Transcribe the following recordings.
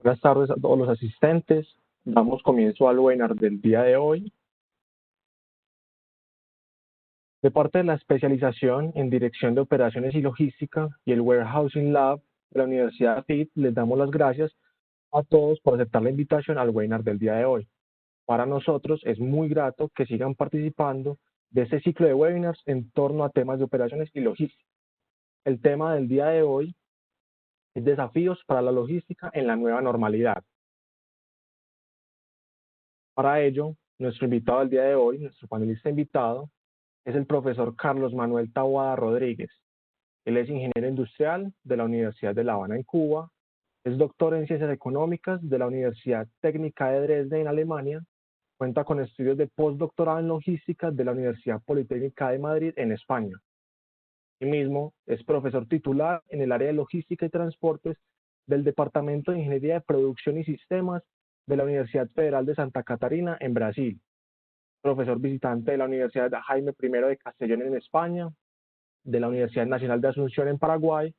Buenas tardes a todos los asistentes. Damos comienzo al webinar del día de hoy. De parte de la especialización en Dirección de Operaciones y Logística y el Warehousing Lab de la Universidad FIT, les damos las gracias a todos por aceptar la invitación al webinar del día de hoy. Para nosotros es muy grato que sigan participando de este ciclo de webinars en torno a temas de operaciones y logística. El tema del día de hoy es desafíos para la logística en la nueva normalidad. Para ello, nuestro invitado del día de hoy, nuestro panelista invitado, es el profesor Carlos Manuel Taboada Rodríguez. Él es ingeniero industrial de la Universidad de La Habana en Cuba, es doctor en Ciencias Económicas de la Universidad Técnica de Dresde en Alemania, cuenta con estudios de postdoctorado en Logística de la Universidad Politécnica de Madrid en España. Asimismo, es profesor titular en el área de Logística y Transportes del Departamento de Ingeniería de Producción y Sistemas de la Universidad Federal de Santa Catarina en Brasil, profesor visitante de la Universidad Jaime I de Castellón en España, de la Universidad Nacional de Asunción en Paraguay,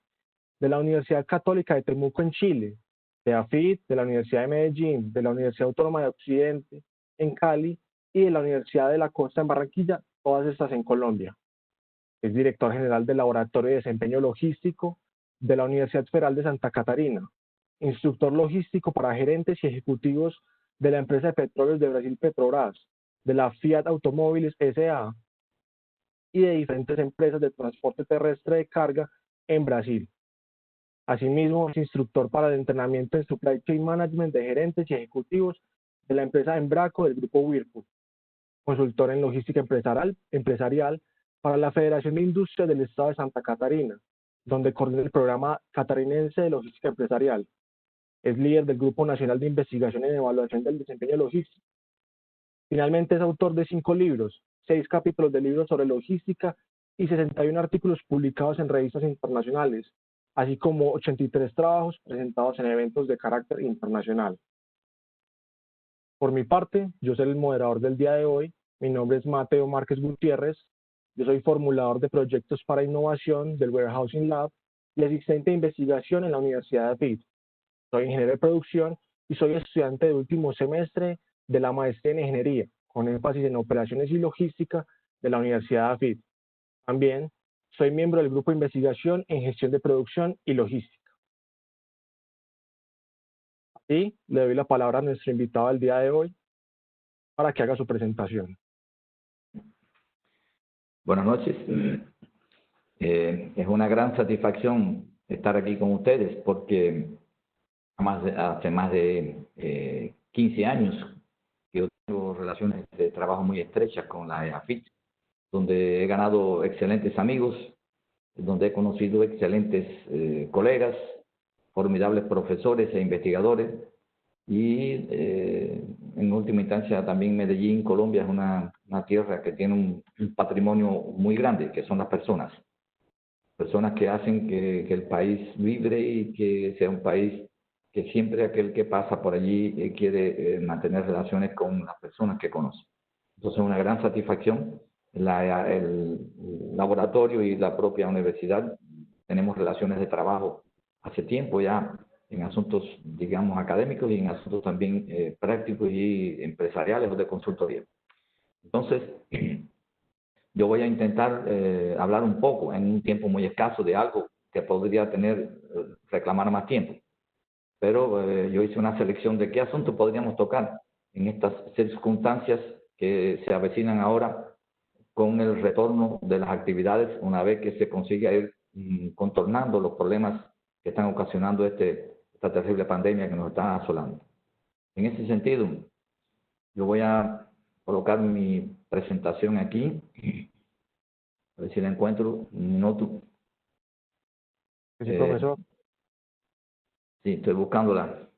de la Universidad Católica de Temuco en Chile, de AFIT, de la Universidad de Medellín, de la Universidad Autónoma de Occidente en Cali y de la Universidad de la Costa en Barranquilla, todas estas en Colombia. Es director general del Laboratorio de Desempeño Logístico de la Universidad Federal de Santa Catarina, instructor logístico para gerentes y ejecutivos de la empresa de petróleos de Brasil Petrobras, de la Fiat Automóviles S.A. y de diferentes empresas de transporte terrestre de carga en Brasil. Asimismo, es instructor para el entrenamiento en Supply Chain Management de gerentes y ejecutivos de la empresa Embraco del grupo Whirlpool, consultor en logística empresarial para la Federación de Industria del Estado de Santa Catarina, donde coordina el programa catarinense de logística empresarial. Es líder del Grupo Nacional de Investigación en Evaluación del Desempeño Logístico. Finalmente es autor de 5 libros, 6 capítulos de libros sobre logística y 61 artículos publicados en revistas internacionales, así como 83 trabajos presentados en eventos de carácter internacional. Por mi parte, yo soy el moderador del día de hoy. Mi nombre es Mateo Márquez Gutiérrez. Yo soy formulador de proyectos para innovación del Warehousing Lab y asistente de investigación en la Universidad de FIT. Soy ingeniero de producción y soy estudiante de último semestre de la maestría en ingeniería, con énfasis en operaciones y logística de la Universidad de FIT. También soy miembro del grupo de investigación en gestión de producción y logística. Y le doy la palabra a nuestro invitado del día de hoy para que haga su presentación. Buenas noches. Es una gran satisfacción estar aquí con ustedes porque hace más de 15 años que yo tengo relaciones de trabajo muy estrechas con la EAFIT, donde he ganado excelentes amigos, donde he conocido excelentes colegas, formidables profesores e investigadores, y en última instancia también Medellín, Colombia, es una tierra que tiene un patrimonio muy grande, que son las personas que hacen que el país vibre y que sea un país que siempre aquel que pasa por allí quiere mantener relaciones con las personas que conoce. Entonces es una gran satisfacción. El laboratorio y la propia universidad tenemos relaciones de trabajo hace tiempo ya, en asuntos, digamos, académicos y en asuntos también prácticos y empresariales o de consultoría. Entonces, yo voy a intentar hablar un poco en un tiempo muy escaso de algo que podría reclamar más tiempo. Pero yo hice una selección de qué asunto podríamos tocar en estas circunstancias que se avecinan ahora con el retorno de las actividades una vez que se consiga ir contornando los problemas que están ocasionando esta terrible pandemia que nos está asolando. En ese sentido, yo voy a colocar mi presentación aquí, a ver si la encuentro, un minuto. Sí, profesor. Sí, estoy buscándola.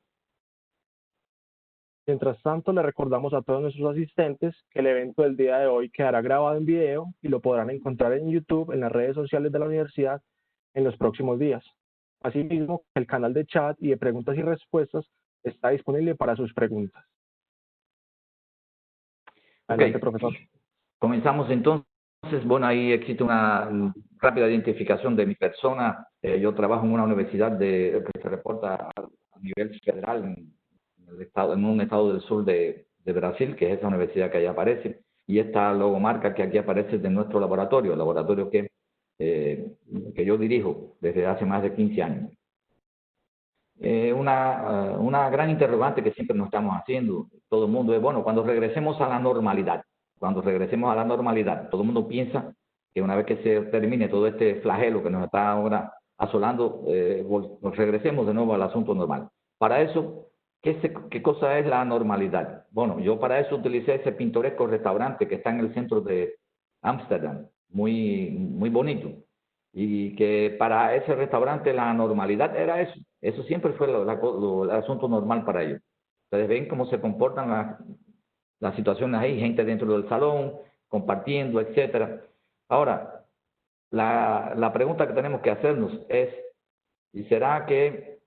Mientras tanto, le recordamos a todos nuestros asistentes que el evento del día de hoy quedará grabado en video y lo podrán encontrar en YouTube, en las redes sociales de la universidad, en los próximos días. Asimismo, el canal de chat y de preguntas y respuestas está disponible para sus preguntas. Adelante, profesor. Comenzamos entonces. Bueno, ahí existe una rápida identificación de mi persona. Yo trabajo en una universidad que se reporta a nivel federal en un estado del sur de Brasil, que es esa universidad que ahí aparece, y esta logomarca que aquí aparece de nuestro laboratorio, el laboratorio que yo dirijo desde hace más de 15 años. Una gran interrogante que siempre nos estamos haciendo, todo el mundo, es, bueno, cuando regresemos a la normalidad, todo el mundo piensa que una vez que se termine todo este flagelo que nos está ahora asolando, regresemos de nuevo al asunto normal. Para eso, ¿qué cosa es la normalidad? Bueno, yo para eso utilicé ese pintoresco restaurante que está en el centro de Ámsterdam, muy, muy bonito. Y que para ese restaurante la normalidad era eso. Eso siempre fue el asunto normal para ellos. Ustedes ven cómo se comportan las situaciones ahí, gente dentro del salón, compartiendo, etcétera. Ahora, la pregunta que tenemos que hacernos es, ¿y será que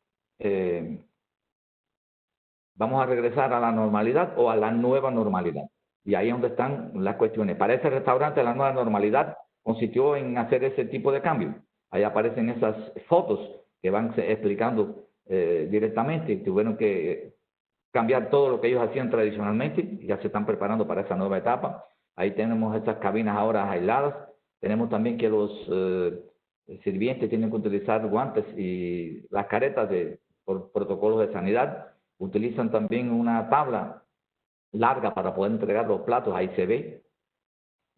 vamos a regresar a la normalidad o a la nueva normalidad? Y ahí es donde están las cuestiones. Para ese restaurante, la nueva normalidad consistió en hacer ese tipo de cambio. Ahí aparecen esas fotos que van explicando directamente. Tuvieron que cambiar todo lo que ellos hacían tradicionalmente y ya se están preparando para esa nueva etapa. Ahí tenemos estas cabinas ahora aisladas. Tenemos también que los sirvientes tienen que utilizar guantes y las caretas por protocolos de sanidad. Utilizan también una tabla larga para poder entregar los platos, ahí se ve.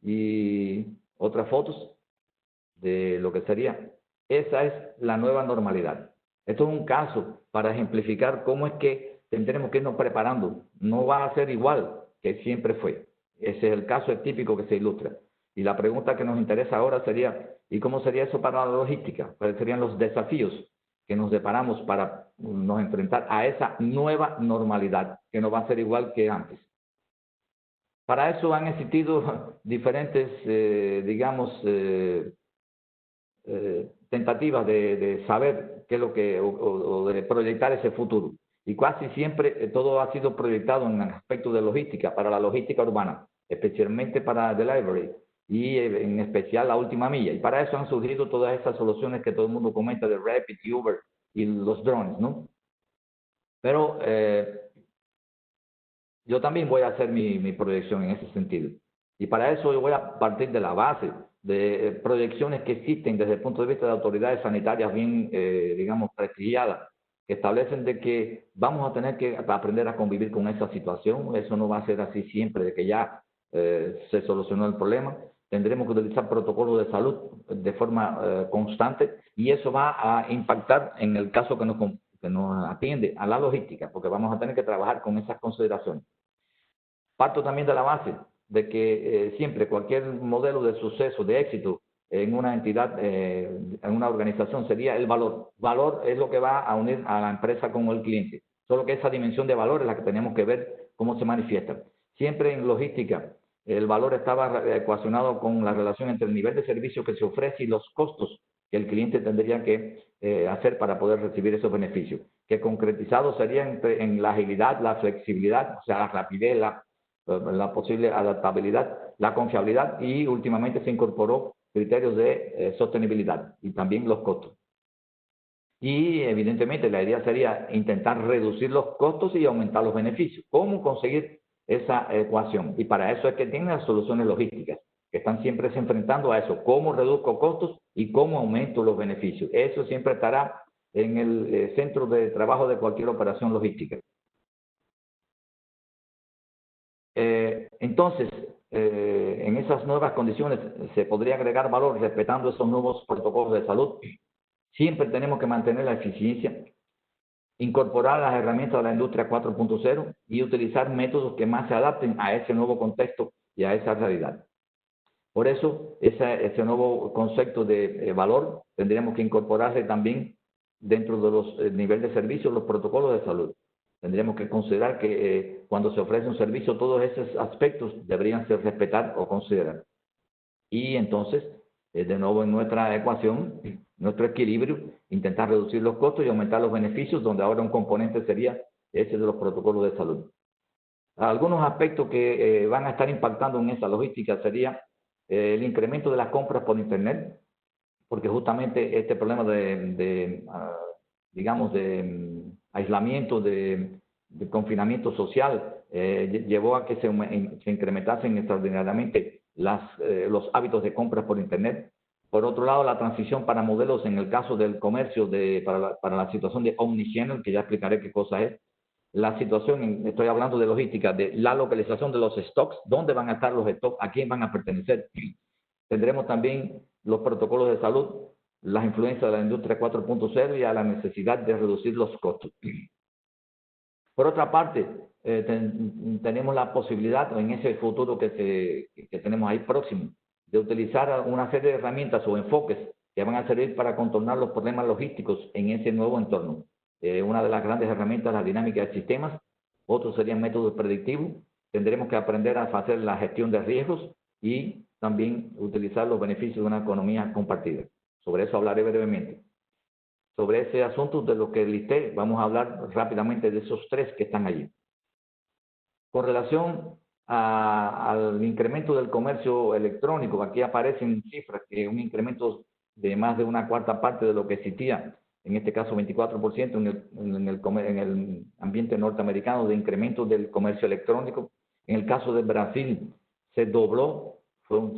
Y otras fotos de lo que sería. Esa es la nueva normalidad. Esto es un caso para ejemplificar cómo es que tendremos que irnos preparando. No va a ser igual que siempre fue. Ese es el caso típico que se ilustra. Y la pregunta que nos interesa ahora sería, ¿y cómo sería eso para la logística? ¿Cuáles serían los desafíos que nos deparamos para nos enfrentar a esa nueva normalidad, que no va a ser igual que antes? Para eso han existido diferentes, tentativas de saber qué es lo que, o de proyectar ese futuro. Y casi siempre todo ha sido proyectado en aspectos de logística, para la logística urbana, especialmente para delivery y en especial la última milla. Y para eso han surgido todas esas soluciones que todo el mundo comenta de Rapid, Uber y los drones, ¿no? Pero yo también voy a hacer mi proyección en ese sentido. Y para eso yo voy a partir de la base de proyecciones que existen desde el punto de vista de autoridades sanitarias bien, digamos, prestigiadas, que establecen de que vamos a tener que aprender a convivir con esa situación. Eso no va a ser así siempre, de que ya se solucionó el problema. Tendremos que utilizar protocolos de salud de forma constante y eso va a impactar en el caso que nos atiende a la logística, porque vamos a tener que trabajar con esas consideraciones. Parto también de la base de que siempre cualquier modelo de suceso, de éxito en una entidad, en una organización, sería el valor. Valor es lo que va a unir a la empresa con el cliente. Solo que esa dimensión de valor es la que tenemos que ver cómo se manifiesta. Siempre en logística, el valor estaba ecuacionado con la relación entre el nivel de servicio que se ofrece y los costos que el cliente tendría que hacer para poder recibir esos beneficios, que concretizados serían en la agilidad, la flexibilidad, o sea, la rapidez, la posible adaptabilidad, la confiabilidad y últimamente se incorporó criterios de sostenibilidad y también los costos. Y evidentemente la idea sería intentar reducir los costos y aumentar los beneficios. ¿Cómo conseguir esa ecuación? Y para eso es que tienen las soluciones logísticas, que están siempre se enfrentando a eso. ¿Cómo reduzco costos y cómo aumento los beneficios? Eso siempre estará en el centro de trabajo de cualquier operación logística. Entonces, en esas nuevas condiciones se podría agregar valor respetando esos nuevos protocolos de salud. Siempre tenemos que mantener la eficiencia, incorporar las herramientas de la industria 4.0 y utilizar métodos que más se adapten a ese nuevo contexto y a esa realidad. Por eso, ese nuevo concepto de valor tendríamos que incorporarse también dentro de los niveles de servicio, los protocolos de salud. Tendríamos que considerar que cuando se ofrece un servicio, todos esos aspectos deberían ser respetados o considerados. Y entonces, de nuevo en nuestra ecuación, nuestro equilibrio, intentar reducir los costos y aumentar los beneficios, donde ahora un componente sería ese de los protocolos de salud. Algunos aspectos que van a estar impactando en esa logística sería el incremento de las compras por Internet, porque justamente este problema digamos, de aislamiento, de confinamiento social, llevó a que se incrementasen extraordinariamente los hábitos de compras por Internet. Por otro lado, la transición para modelos en el caso del comercio para la situación de omnichannel, que ya explicaré qué cosa es. La situación, estoy hablando de logística, de la localización de los stocks, dónde van a estar los stocks, a quién van a pertenecer. Tendremos también los protocolos de salud, las influencias de la industria 4.0 y a la necesidad de reducir los costos. Por otra parte, tenemos la posibilidad en ese futuro que tenemos ahí próximo de utilizar una serie de herramientas o enfoques que van a servir para contornar los problemas logísticos en ese nuevo entorno. Una de las grandes herramientas es la dinámica de sistemas, otros serían métodos predictivos. Tendremos que aprender a hacer la gestión de riesgos y también utilizar los beneficios de una economía compartida. Sobre eso hablaré brevemente. Sobre ese asunto de lo que listé, vamos a hablar rápidamente de esos tres que están allí. Con relación al incremento del comercio electrónico, aquí aparecen cifras que un incremento de más de una cuarta parte de lo que existía, en este caso 24% en el ambiente norteamericano de incremento del comercio electrónico. En el caso de Brasil se dobló,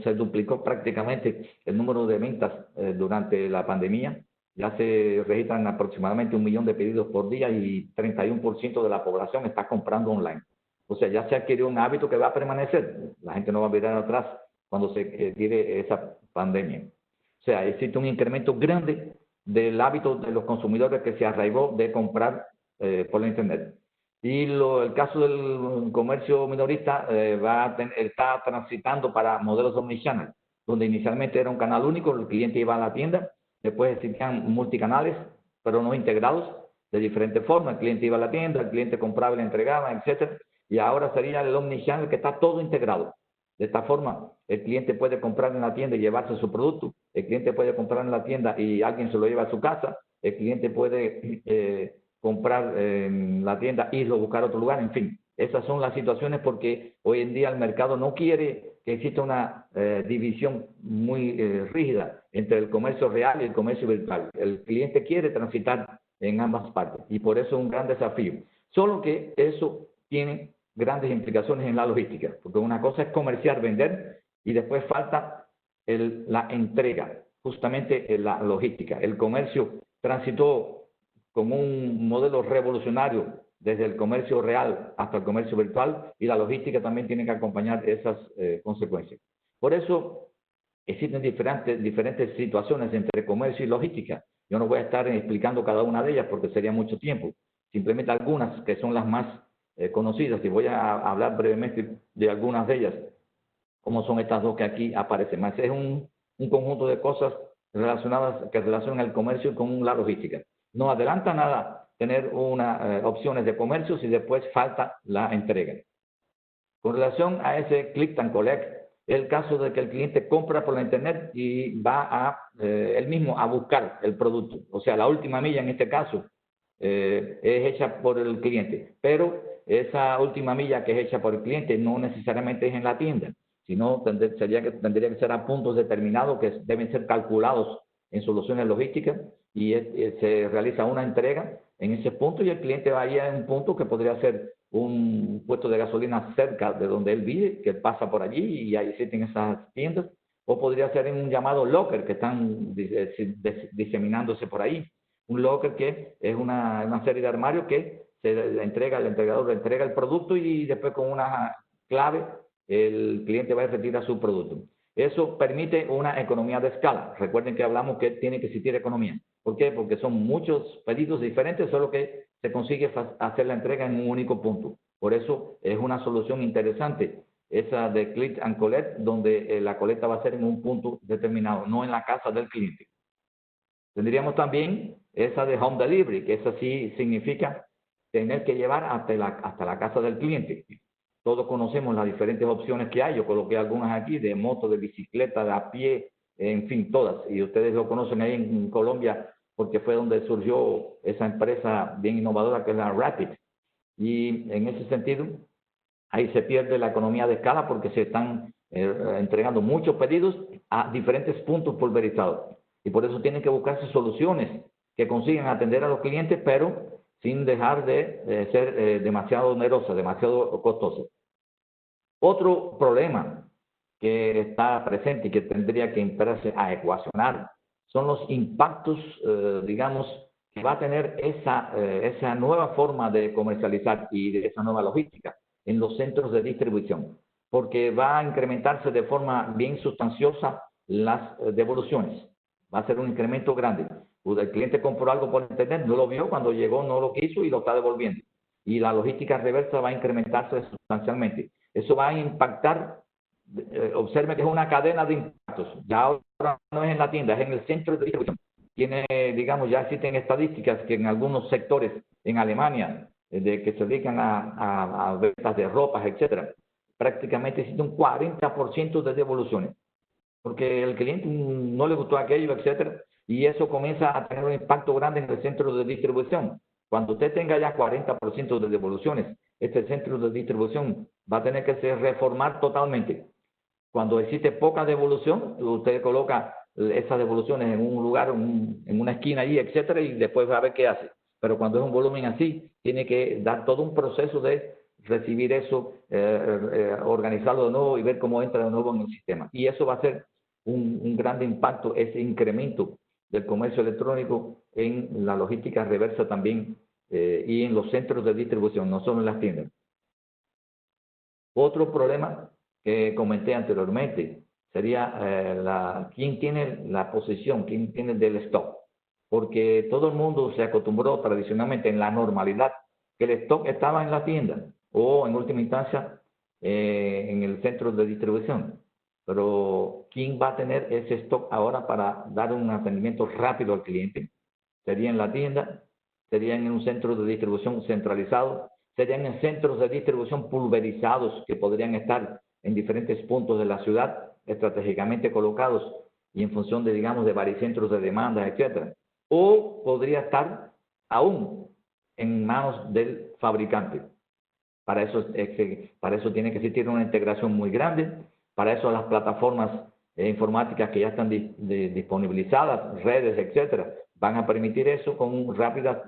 se duplicó prácticamente el número de ventas durante la pandemia. Ya se registran aproximadamente 1 millón de pedidos por día y 31% de la población está comprando online. O sea, ya se adquirió un hábito que va a permanecer. La gente no va a mirar atrás cuando se tire esa pandemia. O sea, existe un incremento grande del hábito de los consumidores que se arraigó de comprar por la Internet. Y el caso del comercio minorista está transitando para modelos omnichannel, donde inicialmente era un canal único, el cliente iba a la tienda, después existían multicanales, pero no integrados, de diferentes formas. El cliente iba a la tienda, el cliente compraba y le entregaba, etcétera. Y ahora sería el omnichannel, que está todo integrado. De esta forma, el cliente puede comprar en la tienda y llevarse su producto, el cliente puede comprar en la tienda y alguien se lo lleva a su casa, el cliente puede comprar en la tienda, irlo a buscar a otro lugar, en fin. Esas son las situaciones porque hoy en día el mercado no quiere que exista una división muy rígida entre el comercio real y el comercio virtual. El cliente quiere transitar en ambas partes y por eso es un gran desafío. Solo que eso tiene grandes implicaciones en la logística, porque una cosa es comerciar, vender, y después falta la entrega, justamente la logística. El comercio transitó como un modelo revolucionario desde el comercio real hasta el comercio virtual, y la logística también tiene que acompañar esas consecuencias. Por eso existen diferentes situaciones entre comercio y logística. Yo no voy a estar explicando cada una de ellas porque sería mucho tiempo. Simplemente algunas que son las más conocidas, y voy a hablar brevemente de algunas de ellas, como son estas dos que aquí aparecen. Más es un conjunto de cosas relacionadas que relacionan el comercio con la logística. No adelanta nada tener opciones de comercio si después falta la entrega. Con relación a ese click and collect, el caso de que el cliente compra por la internet y va él mismo a buscar el producto. O sea, la última milla en este caso es hecha por el cliente, pero esa última milla que es hecha por el cliente no necesariamente es en la tienda, sino tendría que ser a puntos determinados que deben ser calculados en soluciones logísticas y se realiza una entrega en ese punto y el cliente va a ir a un punto que podría ser un puesto de gasolina cerca de donde él vive, que pasa por allí y ahí existen esas tiendas, o podría ser en un llamado locker que están diseminándose por ahí. Un locker que es una serie de armarios que el entregador le entrega el producto y después con una clave el cliente va a retirar su producto. Eso permite una economía de escala. Recuerden que hablamos que tiene que existir economía. ¿Por qué? Porque son muchos pedidos diferentes, solo que se consigue hacer la entrega en un único punto. Por eso es una solución interesante esa de click and collect, donde la colecta va a ser en un punto determinado, no en la casa del cliente. Tendríamos también esa de home delivery, que esa sí significa tener que llevar hasta la casa del cliente. Todos conocemos las diferentes opciones que hay. Yo coloqué algunas aquí, de moto, de bicicleta, de a pie, en fin, todas. Y ustedes lo conocen ahí en Colombia porque fue donde surgió esa empresa bien innovadora que es la Rapid. Y en ese sentido, ahí se pierde la economía de escala porque se están entregando muchos pedidos a diferentes puntos pulverizados. Y por eso tienen que buscarse soluciones que consigan atender a los clientes, pero sin dejar de ser demasiado onerosa, demasiado costosa. Otro problema que está presente y que tendría que empezarse a ecuacionar son los impactos, digamos, que va a tener esa nueva forma de comercializar y de esa nueva logística en los centros de distribución, porque va a incrementarse de forma bien sustanciosa las devoluciones. Va a ser un incremento grande. El cliente compró algo por internet, no lo vio, cuando llegó no lo quiso y lo está devolviendo. Y la logística reversa va a incrementarse sustancialmente. Eso va a impactar, observe que es una cadena de impactos. Ya ahora no es en la tienda, es en el centro de distribución. Tiene, digamos, ya existen estadísticas que en algunos sectores en Alemania, de que se dedican a ventas de ropas, etcétera, prácticamente existe un 40% de devoluciones, porque el cliente no le gustó aquello, etcétera, y eso comienza a tener un impacto grande en el centro de distribución. Cuando usted tenga ya 40% de devoluciones, este centro de distribución va a tener que ser reformar totalmente. Cuando existe poca devolución, usted coloca esas devoluciones en un lugar, en una esquina allí, etcétera, y después va a ver qué hace. Pero cuando es un volumen así, tiene que dar todo un proceso de recibir eso, organizarlo de nuevo y ver cómo entra de nuevo en el sistema. Y eso va a ser un gran impacto, ese incremento del comercio electrónico en la logística reversa también y en los centros de distribución, no solo en las tiendas. Otro problema que comenté anteriormente sería quién tiene la posición, quién tiene del stock. Porque todo el mundo se acostumbró tradicionalmente en la normalidad que el stock estaba en la tienda o en última instancia en el centro de distribución. Pero ¿quién va a tener ese stock ahora para dar un atendimiento rápido al cliente? ¿Sería en la tienda? ¿Sería en un centro de distribución centralizado? ¿Serían en centros de distribución pulverizados que podrían estar en diferentes puntos de la ciudad, estratégicamente colocados y en función de, digamos, de varios centros de demanda, etcétera? ¿O podría estar aún en manos del fabricante? Para eso tiene que existir una integración muy grande. Para eso las plataformas informáticas que ya están disponibilizadas, redes, etcétera, van a permitir eso con rápidas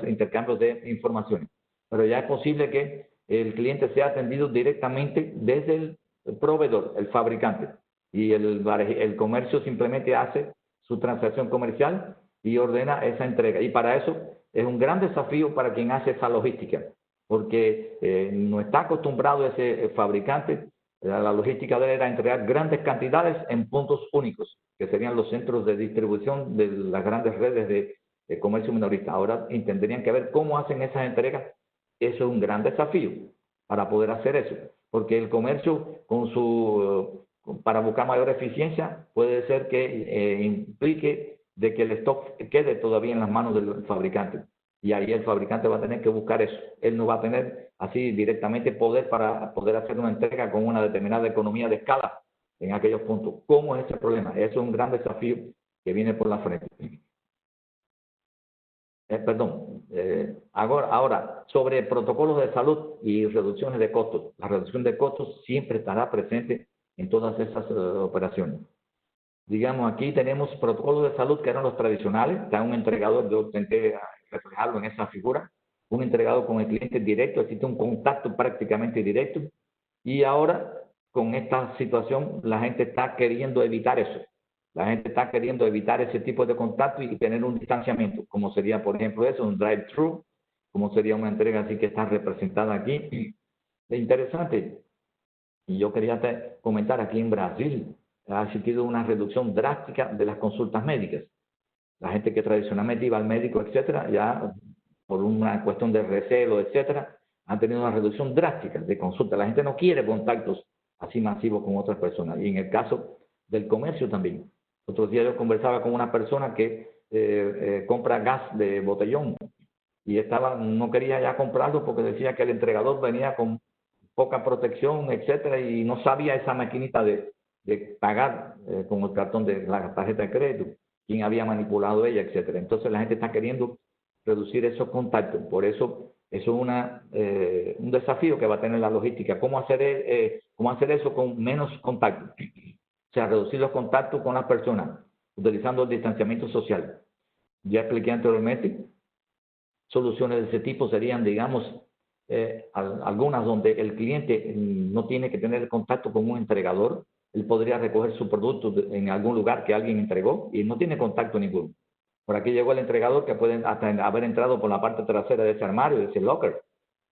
intercambios de información. Pero ya es posible que el cliente sea atendido directamente desde el proveedor, el fabricante, y el comercio simplemente hace su transacción comercial y ordena esa entrega. Y para eso es un gran desafío para quien hace esa logística, porque no está acostumbrado ese fabricante. La logística de él era entregar grandes cantidades en puntos únicos, que serían los centros de distribución de las grandes redes de comercio minorista. Ahora tendrían que ver cómo hacen esas entregas. Eso es un gran desafío para poder hacer eso, porque el comercio para buscar mayor eficiencia puede ser que implique de que el stock quede todavía en las manos del fabricante. Y ahí el fabricante va a tener que buscar eso. Él no va a tener así directamente poder para poder hacer una entrega con una determinada economía de escala en aquellos puntos. ¿Cómo es ese problema? Eso es un gran desafío que viene por la frente. Ahora, sobre protocolos de salud y reducciones de costos. La reducción de costos siempre estará presente en todas esas operaciones. Digamos, aquí tenemos protocolos de salud que eran los tradicionales. Está un entregador, yo intenté reflejarlo en esa figura, un entregado con el cliente directo, existe un contacto prácticamente directo. Y ahora, con esta situación, la gente está queriendo evitar eso. La gente está queriendo evitar ese tipo de contacto y tener un distanciamiento, como sería, por ejemplo, eso, un drive-thru, como sería una entrega así que está representada aquí. Es interesante. Y yo quería comentar, aquí en Brasil ha existido una reducción drástica de las consultas médicas. La gente que tradicionalmente iba al médico, etcétera, ya por una cuestión de recelo, etcétera, han tenido una reducción drástica de consultas. La gente no quiere contactos así masivos con otras personas. Y en el caso del comercio también. Otros días yo conversaba con una persona que compra gas de botellón y no quería ya comprarlo porque decía que el entregador venía con poca protección, etcétera, y no sabía esa maquinita de pagar con el cartón de la tarjeta de crédito, quién había manipulado ella, etcétera. Entonces la gente está queriendo reducir esos contactos. Por eso es un desafío que va a tener la logística. ¿Cómo hacer eso con menos contacto? O sea, reducir los contactos con las personas, utilizando el distanciamiento social. Ya expliqué anteriormente soluciones de ese tipo serían, digamos, algunas donde el cliente no tiene que tener contacto con un entregador. Él podría recoger su producto en algún lugar que alguien entregó y no tiene contacto ninguno. Por aquí llegó el entregador, que puede hasta haber entrado por la parte trasera de ese armario, de ese locker,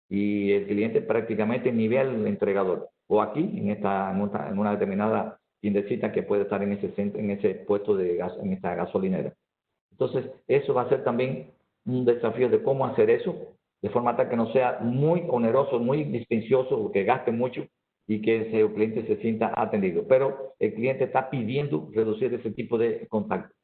y el cliente prácticamente ni ve al entregador. O aquí, en una determinada tiendecita que puede estar en ese puesto de gas, en esta gasolinera. Entonces, eso va a ser también un desafío de cómo hacer eso, de forma tal que no sea muy oneroso, muy dispendioso, que gaste mucho y que el cliente se sienta atendido. Pero el cliente está pidiendo reducir ese tipo de contacto.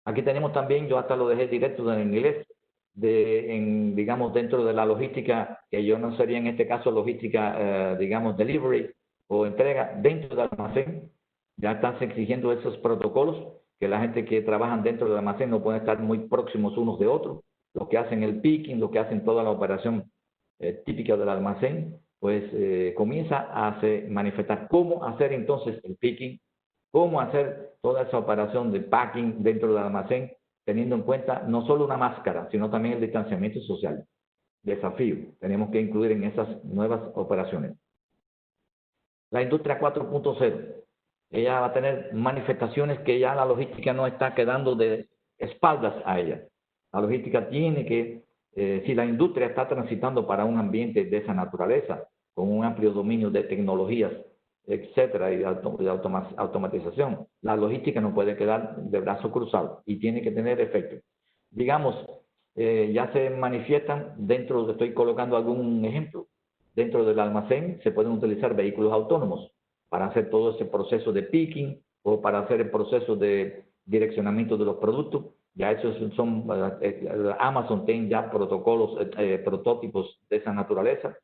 Aquí tenemos también, yo hasta lo dejé directo en inglés, digamos, dentro de la logística, que yo no sería en este caso logística, digamos, delivery o entrega dentro del almacén. Ya están exigiendo esos protocolos, que la gente que trabajan dentro del almacén no pueden estar muy próximos unos de otros. Los que hacen el picking, los que hacen toda la operación típica del almacén, pues comienza a manifestar cómo hacer entonces el picking, cómo hacer toda esa operación de packing dentro del almacén, teniendo en cuenta no solo una máscara, sino también el distanciamiento social. Desafío, tenemos que incluir en esas nuevas operaciones. La industria 4.0, ella va a tener manifestaciones que ya la logística no está quedando de espaldas a ella. La logística tiene que, si la industria está transitando para un ambiente de esa naturaleza, con un amplio dominio de tecnologías, etcétera, y de automatización, la logística no puede quedar de brazos cruzados y tiene que tener efecto. Digamos, ya se manifiestan dentro, estoy colocando algún ejemplo, dentro del almacén se pueden utilizar vehículos autónomos para hacer todo ese proceso de picking o para hacer el proceso de direccionamiento de los productos. Ya esos son, Amazon tiene ya protocolos, prototipos de esa naturaleza.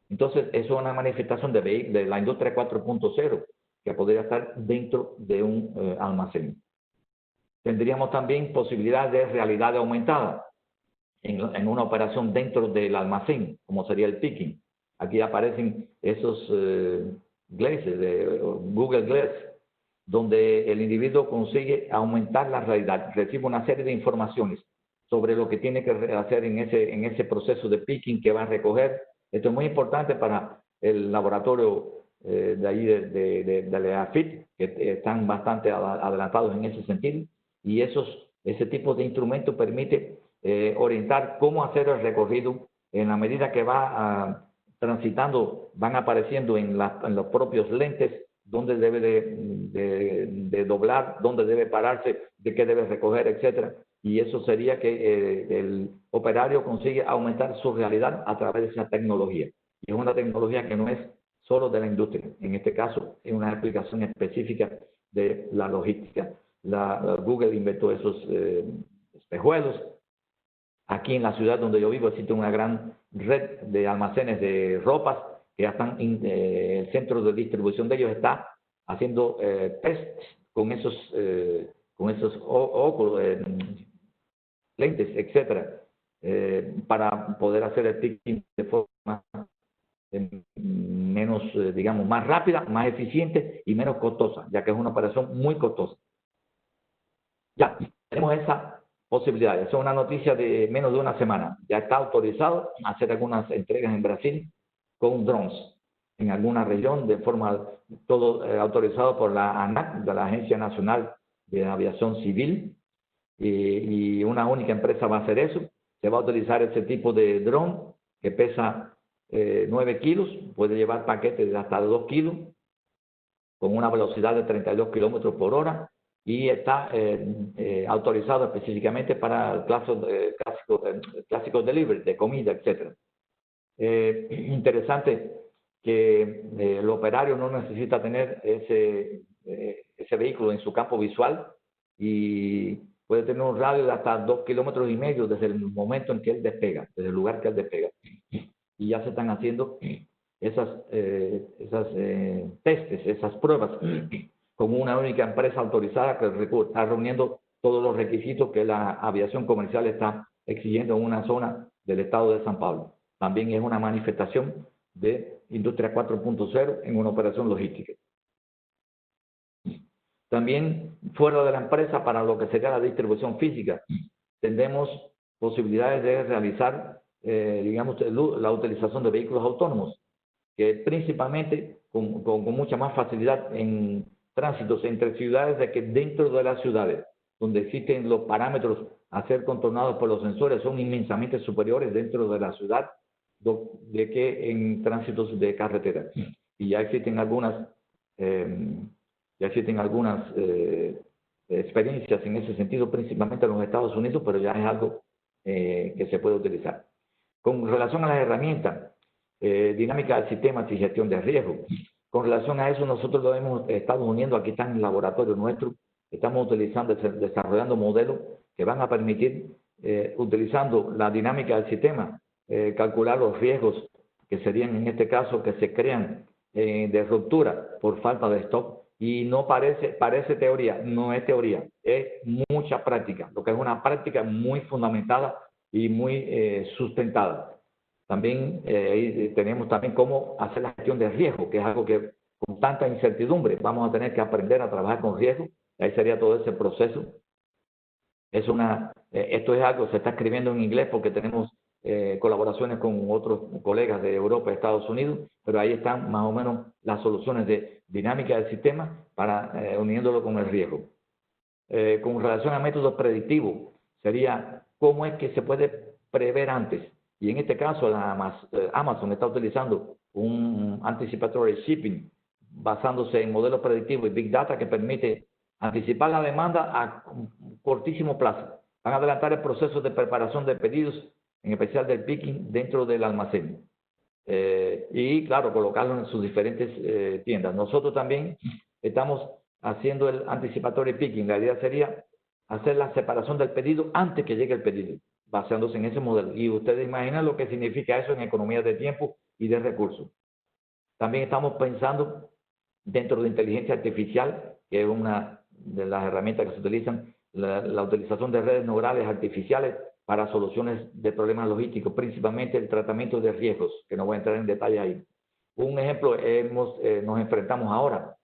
Entonces, eso es una manifestación de la industria 4.0 que podría estar dentro de un almacén. Tendríamos también posibilidades de realidad aumentada en una operación dentro del almacén, como sería el picking. Aquí aparecen esos glasses, de Google Glass, donde el individuo consigue aumentar la realidad, recibe una serie de informaciones sobre lo que tiene que hacer en ese proceso de picking que va a recoger. Esto es muy importante para el laboratorio de ahí de la EAFIT, que están bastante adelantados en ese sentido, y ese tipo de instrumento permite orientar cómo hacer el recorrido en la medida que va transitando, van apareciendo en los propios lentes dónde debe de doblar, dónde debe pararse, de qué debe recoger, etcétera. Y eso sería que el operario consigue aumentar su realidad a través de esa tecnología. Y es una tecnología que no es solo de la industria. En este caso, es una aplicación específica de la logística. Google inventó esos espejuelos. Aquí en la ciudad donde yo vivo existe una gran red de almacenes de ropas que ya están, el centro de distribución de ellos está haciendo tests con esos lentes, etcétera, para poder hacer el picking de forma menos, digamos, más rápida, más eficiente y menos costosa, ya que es una operación muy costosa. Ya, tenemos esa posibilidad. Esa es una noticia de menos de una semana. Ya está autorizado a hacer algunas entregas en Brasil con drones en alguna región, de forma todo autorizado por la ANAC, de la Agencia Nacional de Aviación Civil, y una única empresa va a hacer eso. Se va a utilizar ese tipo de dron que pesa 9 kilos, puede llevar paquetes de hasta 2 kilos, con una velocidad de 32 kilómetros por hora, y está autorizado específicamente para el clásico delivery, de comida, etc. Interesante que el operario no necesita tener ese vehículo en su campo visual y puede tener un radio de hasta 2,5 kilómetros desde el momento en que él despega, desde el lugar que él despega. Y ya se están haciendo esas testes, esas pruebas, con una única empresa autorizada que está reuniendo todos los requisitos que la aviación comercial está exigiendo en una zona del estado de San Pablo. También es una manifestación de Industria 4.0 en una operación logística. También fuera de la empresa, para lo que sería la distribución física, tendremos posibilidades de realizar, digamos, la utilización de vehículos autónomos, que principalmente con mucha más facilidad en tránsitos entre ciudades de que dentro de las ciudades, donde existen los parámetros a ser contornados por los sensores, son inmensamente superiores dentro de la ciudad de que en tránsitos de carretera. Y ya existen algunas experiencias en ese sentido, principalmente en los Estados Unidos, pero ya es algo que se puede utilizar. Con relación a las herramientas, dinámica del sistema y gestión de riesgo, con relación a eso nosotros lo hemos estado uniendo, aquí están en el laboratorio nuestro, estamos utilizando, desarrollando modelos que van a permitir, utilizando la dinámica del sistema, calcular los riesgos que serían en este caso que se crean de ruptura por falta de stock. Y no parece teoría, no es teoría, es mucha práctica, lo que es una práctica muy fundamentada y muy sustentada. También tenemos también cómo hacer la gestión de riesgo, que es algo que con tanta incertidumbre vamos a tener que aprender a trabajar con riesgo. Ahí sería todo ese proceso. Esto es algo que se está escribiendo en inglés porque tenemos colaboraciones con otros colegas de Europa y Estados Unidos, pero ahí están más o menos las soluciones de dinámica del sistema para uniéndolo con el riesgo. Con relación a métodos predictivos, sería cómo es que se puede prever antes. Y en este caso, Amazon está utilizando un anticipatory shipping basándose en modelos predictivos y Big Data que permite anticipar la demanda a cortísimo plazo. Van a adelantar el proceso de preparación de pedidos, en especial del picking, dentro del almacén. Y, claro, colocarlo en sus diferentes tiendas. Nosotros también estamos haciendo el anticipatory picking. La idea sería hacer la separación del pedido antes que llegue el pedido, basándose en ese modelo. Y ustedes imaginan lo que significa eso en economía de tiempo y de recursos. También estamos pensando dentro de inteligencia artificial, que es una de las herramientas que se utilizan, la utilización de redes neurales artificiales para soluciones de problemas logísticos, principalmente el tratamiento de riesgos, que no voy a entrar en detalle ahí. Un ejemplo, nos enfrentamos ahora,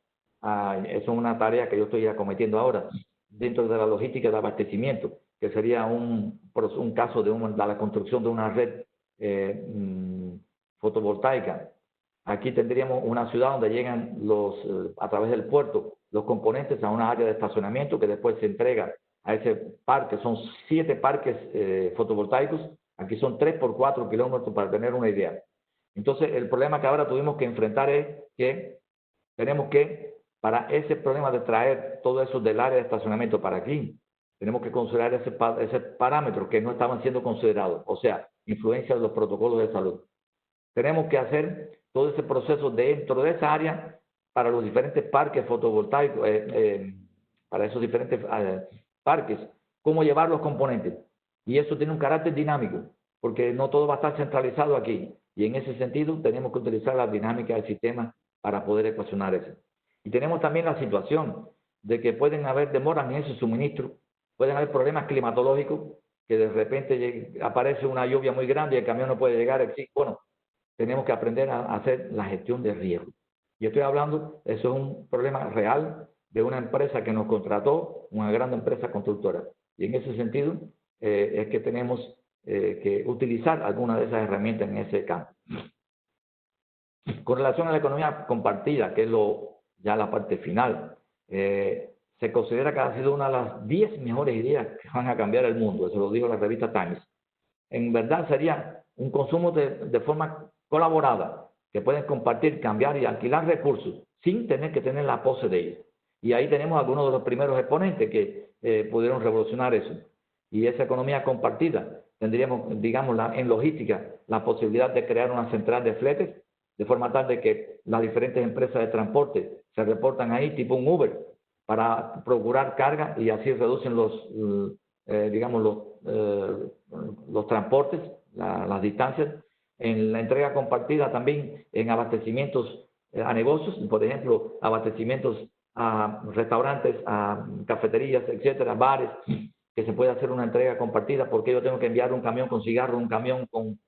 eso es una tarea que yo estoy acometiendo ahora, dentro de la logística de abastecimiento, que sería un caso de la construcción de una red fotovoltaica. Aquí tendríamos una ciudad donde llegan a través del puerto los componentes a una área de estacionamiento que después se entrega a ese parque. Son 7 parques fotovoltaicos. Aquí son 3 por 4 kilómetros para tener una idea. Entonces, el problema que ahora tuvimos que enfrentar es que tenemos que, para ese problema de traer todo eso del área de estacionamiento para aquí, tenemos que considerar ese parámetro que no estaban siendo considerados, o sea, influencia de los protocolos de salud. Tenemos que hacer todo ese proceso dentro de esa área para los diferentes parques fotovoltaicos, para esos diferentes parques, cómo llevar los componentes. Y eso tiene un carácter dinámico, porque no todo va a estar centralizado aquí. Y en ese sentido tenemos que utilizar la dinámica del sistema para poder ecuacionar eso. Y tenemos también la situación de que pueden haber demoras en ese suministro, pueden haber problemas climatológicos, que de repente aparece una lluvia muy grande y el camión no puede llegar. Bueno, tenemos que aprender a hacer la gestión de riesgo. Y estoy hablando, eso es un problema real de una empresa que nos contrató, una gran empresa constructora. Y en ese sentido es que tenemos que utilizar alguna de esas herramientas en ese campo. Con relación a la economía compartida, que es ya la parte final, se considera que ha sido una de las 10 mejores ideas que van a cambiar el mundo. Eso lo dijo la revista Times. En verdad sería un consumo de forma colaborada, que pueden compartir, cambiar y alquilar recursos sin tener que tener la pose de ellos. Y ahí tenemos algunos de los primeros exponentes que pudieron revolucionar eso. Y esa economía compartida, tendríamos, digamos, en logística, la posibilidad de crear una central de fletes, de forma tal de que las diferentes empresas de transporte se reportan ahí, tipo un Uber, para procurar carga y así reducen los transportes, las distancias. En la entrega compartida también en abastecimientos a negocios, por ejemplo, abastecimientos a restaurantes, a cafeterías, etcétera, bares, que se puede hacer una entrega compartida, porque yo tengo que enviar un camión con cigarros, un camión con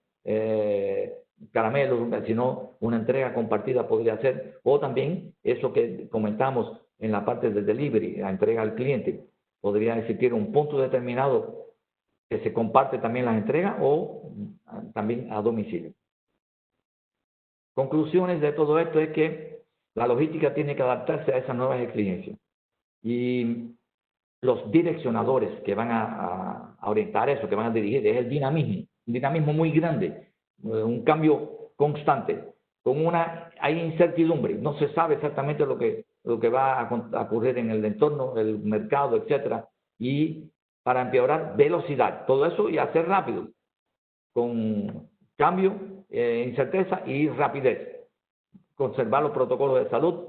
caramelos, sino una entrega compartida podría ser, o también eso que comentamos en la parte del delivery, la entrega al cliente, podría existir un punto determinado que se comparte también las entregas o también a domicilio. Conclusiones de todo esto es que la logística tiene que adaptarse a esas nuevas exigencias. Y los direccionadores que van a orientar eso, que van a dirigir, es el dinamismo, un dinamismo muy grande, un cambio constante, hay incertidumbre, no se sabe exactamente lo que va a ocurrir en el entorno, el mercado, etcétera, y para empeorar velocidad, todo eso y hacer rápido, con cambio, incerteza y rapidez, conservar los protocolos de salud.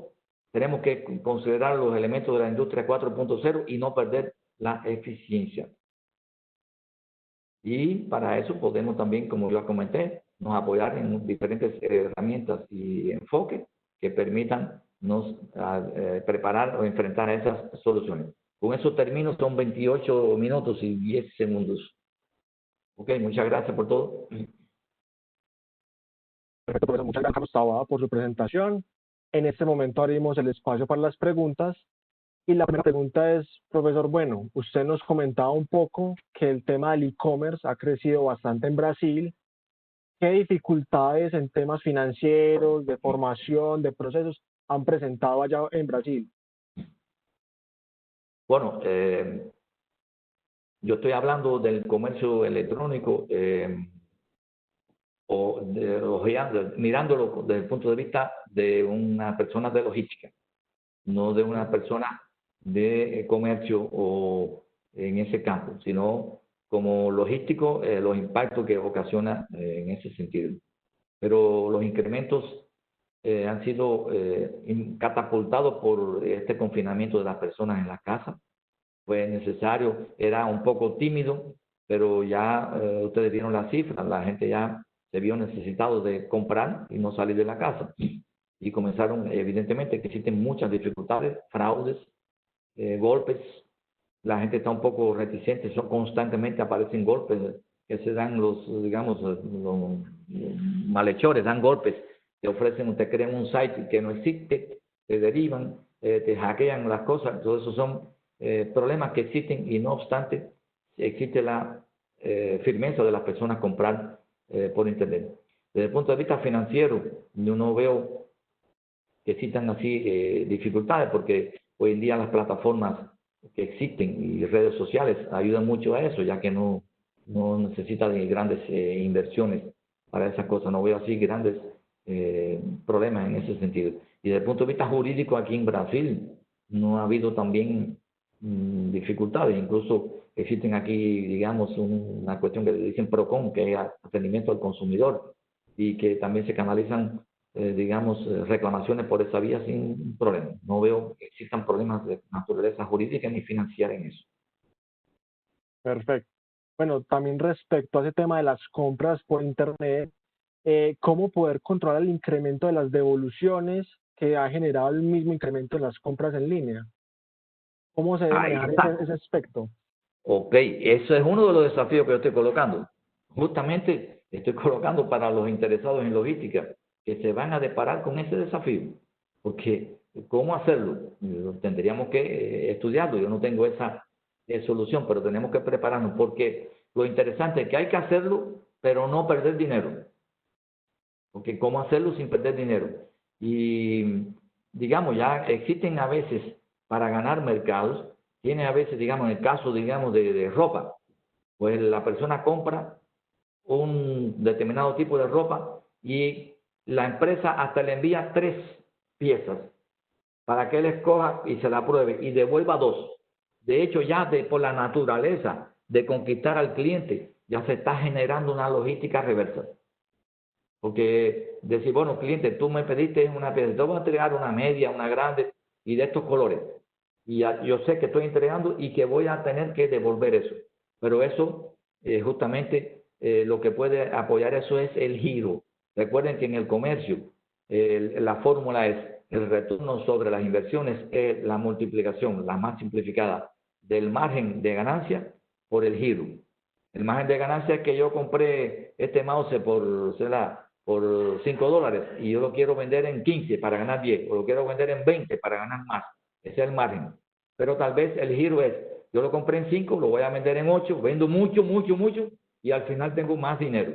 Tenemos que considerar los elementos de la industria 4.0 y no perder la eficiencia. Y para eso podemos también, como ya comenté, nos apoyar en diferentes herramientas y enfoques que permitan nos preparar o enfrentar a esas soluciones. Con eso termino, son 28 minutos y 10 segundos. Ok, muchas gracias por todo. Perfecto, profesor. Muchas gracias, Carlos Taboada, por su presentación. En este momento abrimos el espacio para las preguntas. Y la primera pregunta es, profesor, bueno, usted nos comentaba un poco que el tema del e-commerce ha crecido bastante en Brasil. ¿Qué dificultades en temas financieros, de formación, de procesos han presentado allá en Brasil? Bueno, yo estoy hablando del comercio electrónico mirándolo desde el punto de vista de una persona de logística, no de una persona de comercio o en ese campo, sino como logístico, los impactos que ocasiona en ese sentido. Pero los incrementos han sido catapultados por este confinamiento de las personas en la casa. Fue necesario, era un poco tímido, pero ya ustedes vieron las cifras, la gente ya se vio necesitado de comprar y no salir de la casa. Y comenzaron, evidentemente, que existen muchas dificultades, fraudes, golpes. La gente está un poco reticente, constantemente aparecen golpes que se dan digamos, los malhechores, dan golpes, te crean un site que no existe, te derivan, te hackean las cosas, todo eso son problemas que existen y no obstante existe la firmeza de las personas comprar por internet. Desde el punto de vista financiero, yo no veo que existan así dificultades porque hoy en día las plataformas que existen y redes sociales ayudan mucho a eso, ya que no necesita de grandes inversiones para esas cosas. No veo así grandes problemas en ese sentido. Y desde el punto de vista jurídico, aquí en Brasil no ha habido también dificultades. Incluso existen aquí, digamos, una cuestión que dicen PROCON, que es atendimiento al consumidor, y que también se canalizan digamos, reclamaciones por esa vía sin problema. No veo que existan problemas de naturaleza jurídica ni financiera en eso. Perfecto. Bueno, también respecto a ese tema de las compras por internet, ¿cómo poder controlar el incremento de las devoluciones que ha generado el mismo incremento en las compras en línea? ¿Cómo se debe manejar ese aspecto? Ok, eso es uno de los desafíos que yo estoy colocando. Justamente estoy colocando para los interesados en logística que se van a deparar con ese desafío. Porque, ¿cómo hacerlo? Tendríamos que estudiarlo. Yo no tengo esa solución, pero tenemos que prepararnos porque lo interesante es que hay que hacerlo, pero no perder dinero. Porque, ¿cómo hacerlo sin perder dinero? Y, digamos, ya existen a veces para ganar mercados, tiene a veces, digamos, en el caso, digamos, de ropa, pues la persona compra un determinado tipo de ropa y la empresa hasta le envía 3 piezas para que él escoja y se la pruebe y devuelva 2. De hecho, ya por la naturaleza de conquistar al cliente, ya se está generando una logística reversa. Porque decir, bueno, cliente, tú me pediste una pieza, te voy a entregar una media, una grande y de estos colores. Y yo sé que estoy entregando y que voy a tener que devolver eso. Pero eso, justamente, lo que puede apoyar eso es el giro. Recuerden que en el comercio la fórmula es el retorno sobre las inversiones, es la multiplicación, la más simplificada, del margen de ganancia por el giro. El margen de ganancia es que yo compré este mouse por $5 y yo lo quiero vender en 15 para ganar 10, o lo quiero vender en 20 para ganar más. Ese es el margen. Pero tal vez el giro es, Yo lo compré en 5, lo voy a vender en 8, vendo mucho, mucho, mucho, y al final tengo más dinero.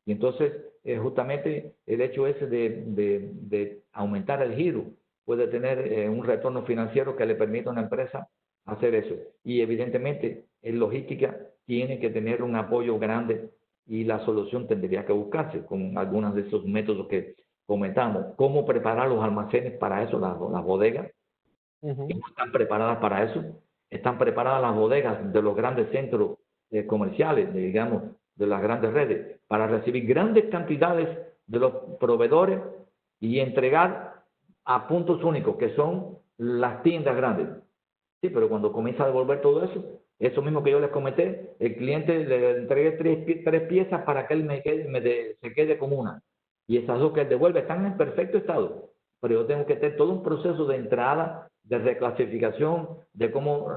Y entonces, justamente el hecho ese de aumentar el giro puede tener un retorno financiero que le permita a una empresa hacer eso. Y evidentemente, en logística tiene que tener un apoyo grande y la solución tendría que buscarse con algunos de esos métodos que comentamos. ¿Cómo preparar los almacenes para eso, las bodegas? Ujú. ¿Están preparadas para eso? ¿Están preparadas las bodegas de los grandes centros comerciales, digamos, de las grandes redes, para recibir grandes cantidades de los proveedores y entregar a puntos únicos, que son las tiendas grandes? Sí, pero cuando comienza a devolver todo eso, eso mismo que yo les comenté, el cliente le entregué tres piezas para que él se quede con una. Y esas dos que él devuelve están en perfecto estado. Pero yo tengo que tener todo un proceso de entrada, de reclasificación, de cómo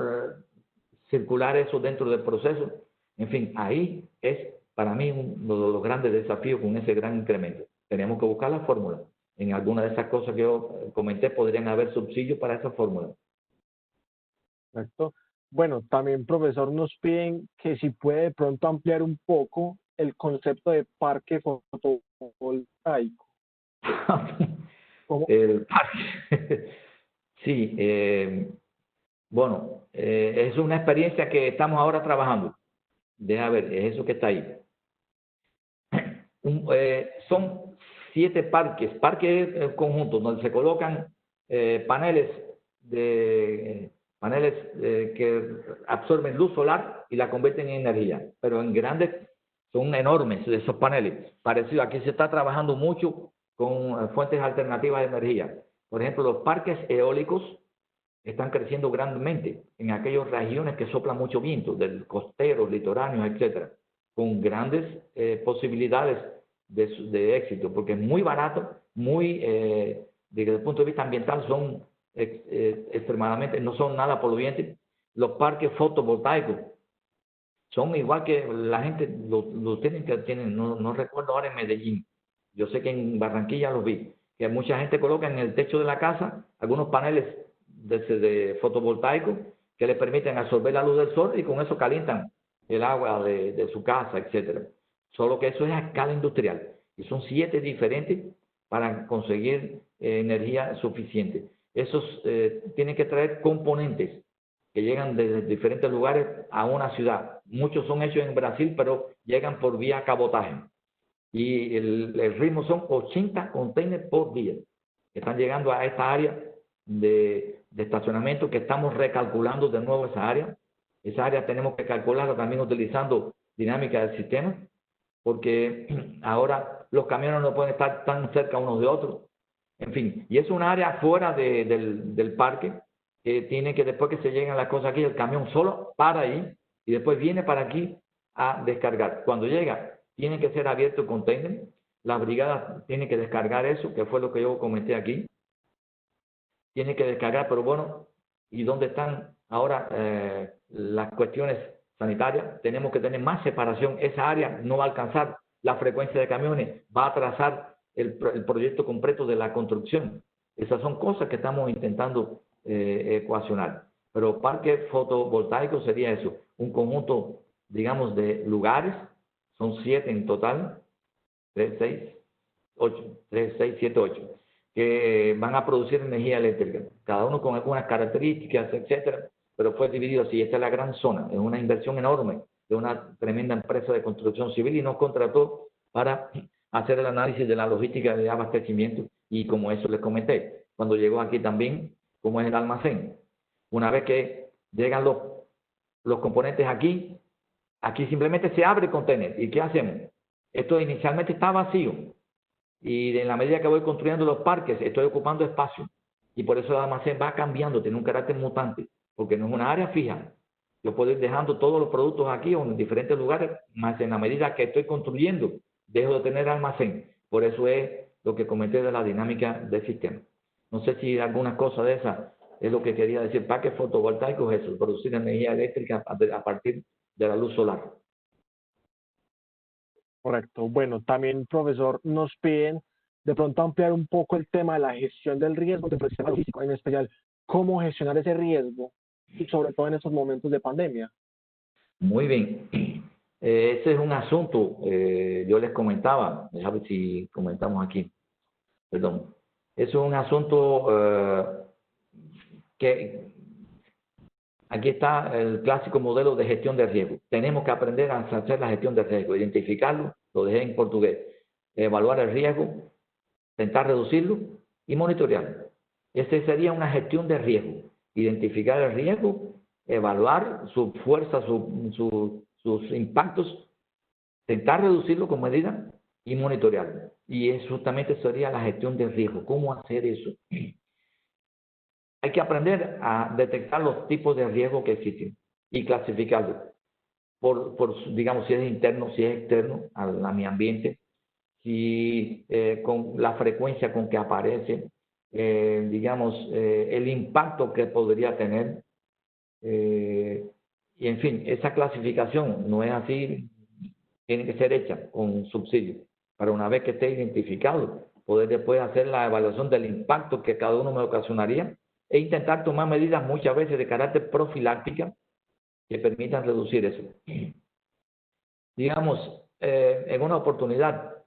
circular eso dentro del proceso. En fin, ahí es para mí uno de los grandes desafíos con ese gran incremento. Tenemos que buscar la fórmula. En alguna de esas cosas que yo comenté podrían haber subsidios para esa fórmula. Correcto. Bueno, también, profesor, nos piden que si puede de pronto ampliar un poco el concepto de parque fotovoltaico. ¿Cómo? El parque. Sí, bueno, es una experiencia que estamos ahora trabajando. Deja ver, es eso que está ahí. Son 7 parques conjuntos, donde se colocan paneles que absorben luz solar y la convierten en energía, pero en grandes, son enormes esos paneles. Parecido, aquí se está trabajando mucho con fuentes alternativas de energía. Por ejemplo, los parques eólicos están creciendo grandemente en aquellas regiones que soplan mucho viento, del costeros, litoráneos, etcétera, con grandes posibilidades de éxito, porque es muy barato, desde el punto de vista ambiental son extremadamente, no son nada poluyentes. Los parques fotovoltaicos son igual que la gente, lo tienen, no recuerdo ahora en Medellín, yo sé que en Barranquilla los vi, que mucha gente coloca en el techo de la casa algunos paneles de fotovoltaicos que le permiten absorber la luz del sol y con eso calientan el agua de su casa, etcétera. Solo que eso es a escala industrial y son 7 diferentes para conseguir energía suficiente. Esos tienen que traer componentes que llegan desde diferentes lugares a una ciudad. Muchos son hechos en Brasil, pero llegan por vía cabotaje. Y el ritmo son 80 containers por día que están llegando a esta área de estacionamiento, que estamos recalculando de nuevo esa área. Esa área tenemos que calcularla también utilizando dinámica del sistema, porque ahora los camiones no pueden estar tan cerca unos de otros. En fin, y es un área fuera del parque, que tiene que, después que se llegan las cosas aquí, el camión solo para ahí y después viene para aquí a descargar. Cuando llega, tiene que ser abierto el container, las brigadas tienen que descargar eso, que fue lo que yo comenté aquí, tiene que descargar, pero bueno, ¿y dónde están ahora las cuestiones sanitarias? Tenemos que tener más separación. Esa área no va a alcanzar la frecuencia de camiones, va a atrasar el proyecto completo de la construcción. Esas son cosas que estamos intentando ecuacionar. Pero parque fotovoltaico sería eso, un conjunto, digamos, de lugares, son 7 en total, 3, 6, 8, 3, 6, 7, 8, que van a producir energía eléctrica, cada uno con algunas características, etcétera, pero fue dividido así. Esta es la gran zona, es una inversión enorme de una tremenda empresa de construcción civil y nos contrató para hacer el análisis de la logística de abastecimiento y como eso les comenté, cuando llegó aquí también, como es el almacén. Una vez que llegan los componentes aquí simplemente se abre el contenedor. ¿Y qué hacemos? Esto inicialmente está vacío y en la medida que voy construyendo los parques estoy ocupando espacio y por eso el almacén va cambiando, tiene un carácter mutante, porque no es una área fija. Yo puedo ir dejando todos los productos aquí o en diferentes lugares, más en la medida que estoy construyendo, dejo de tener almacén. Por eso es lo que comenté de la dinámica del sistema. No sé si alguna cosa de esa es lo que quería decir. Parques fotovoltaicos es eso, producir energía eléctrica a partir de la luz solar. Correcto. Bueno, también, profesor, nos piden de pronto ampliar un poco el tema de la gestión del riesgo del sistema logístico, en especial cómo gestionar ese riesgo y sobre todo en estos momentos de pandemia? Muy bien. Ese es un asunto, yo les comentaba, déjame ver si comentamos aquí, perdón. Eso es un asunto que aquí está el clásico modelo de gestión de riesgo. Tenemos que aprender a hacer la gestión de riesgo, identificarlo, lo dejé en portugués, evaluar el riesgo, intentar reducirlo y monitorearlo. Esa sería una gestión de riesgo. Identificar el riesgo, evaluar su fuerza, sus impactos, intentar reducirlo con medida y monitorearlo. Y eso justamente sería la gestión de riesgo. ¿Cómo hacer eso? Hay que aprender a detectar los tipos de riesgo que existen y clasificarlos digamos, si es interno, si es externo a mi ambiente, si con la frecuencia con que aparece, digamos, el impacto que podría tener. Y en fin, esa clasificación no es así, tiene que ser hecha con subsidio. Para una vez que esté identificado, poder después hacer la evaluación del impacto que cada uno me ocasionaría e intentar tomar medidas muchas veces de carácter profiláctica que permitan reducir eso. Digamos, en una oportunidad,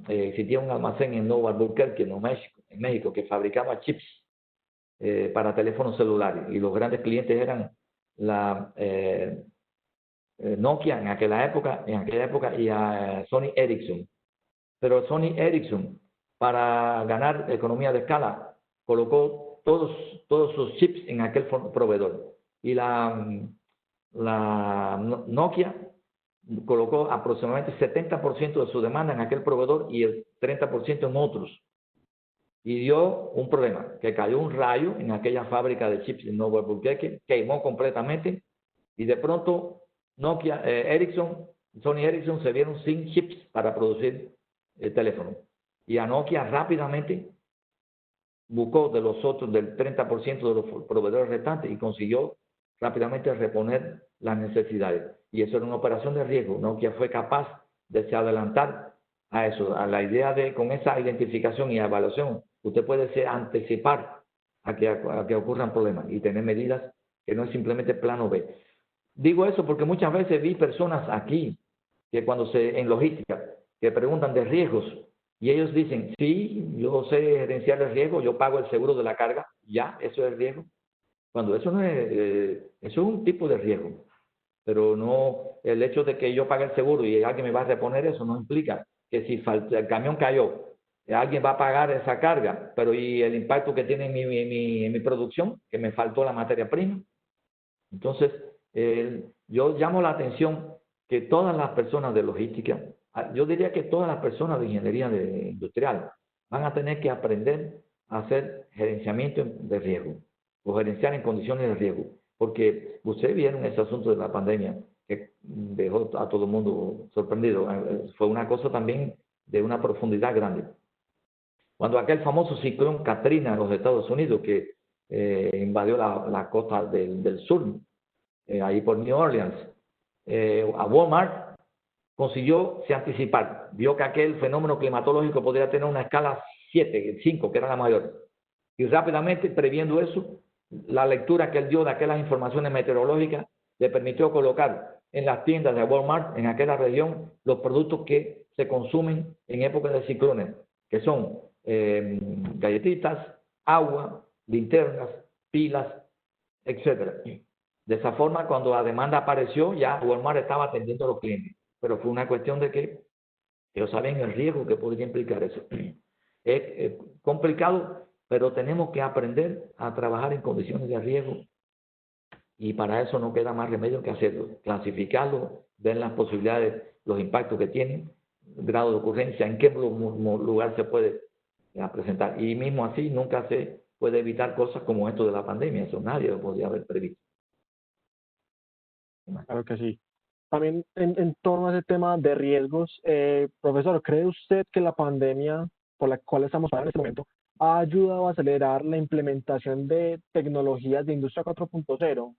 existía un almacén en Nueva Albuquerque, en México, que fabricaba chips para teléfonos celulares y los grandes clientes eran la Nokia en aquella época y a Sony Ericsson. Pero Sony Ericsson, para ganar economía de escala, colocó todos sus chips en aquel proveedor. Y la Nokia colocó aproximadamente 70% de su demanda en aquel proveedor y el 30% en otros. Y dio un problema, que cayó un rayo en aquella fábrica de chips en Nueva Albuquerque, quemó completamente y de pronto Sony Ericsson se vieron sin chips para producir el teléfono. Y a Nokia rápidamente buscó del 30% de los proveedores restantes y consiguió rápidamente reponer las necesidades. Y eso era una operación de riesgo. Nokia fue capaz de se adelantar a eso, a la idea de, con esa identificación y evaluación, usted puede anticipar a que ocurran problemas y tener medidas que no es simplemente plano B. Digo eso porque muchas veces vi personas aquí que en logística que preguntan de riesgos y ellos dicen, sí, yo sé gerenciar el riesgo, yo pago el seguro de la carga, ya, eso es riesgo. Cuando eso no es, eso es un tipo de riesgo, pero no, el hecho de que yo pague el seguro y alguien me va a reponer eso no implica que si el camión cayó, alguien va a pagar esa carga, pero y el impacto que tiene en mi producción, que me faltó la materia prima. Entonces, yo llamo la atención que todas las personas de logística, yo diría que todas las personas de ingeniería industrial van a tener que aprender a hacer gerenciamiento de riesgo o gerenciar en condiciones de riesgo, porque ustedes vieron ese asunto de la pandemia que dejó a todo el mundo sorprendido. Fue una cosa también de una profundidad grande. Cuando aquel famoso ciclón Katrina en los Estados Unidos que invadió la costa del sur, ahí por New Orleans, a Walmart consiguió se anticipar, vio que aquel fenómeno climatológico podría tener una escala 7, 5, que era la mayor, y rápidamente, previendo eso, la lectura que él dio de aquellas informaciones meteorológicas le permitió colocar en las tiendas de Walmart, en aquella región, los productos que se consumen en épocas de ciclones, que son galletitas, agua, linternas, pilas, etcétera. De esa forma, cuando la demanda apareció, ya Walmart estaba atendiendo a los clientes. Pero fue una cuestión de que ellos saben el riesgo que podría implicar eso. Es complicado, pero tenemos que aprender a trabajar en condiciones de riesgo y para eso no queda más remedio que hacerlo. Clasificarlo, ver las posibilidades, los impactos que tienen, grado de ocurrencia, en qué lugar se puede presentar. Y mismo así nunca se puede evitar cosas como esto de la pandemia. Eso nadie lo podría haber previsto. Claro que sí. También en torno a ese tema de riesgos, profesor, ¿cree usted que la pandemia por la cual estamos pasando en este momento ha ayudado a acelerar la implementación de tecnologías de Industria 4.0?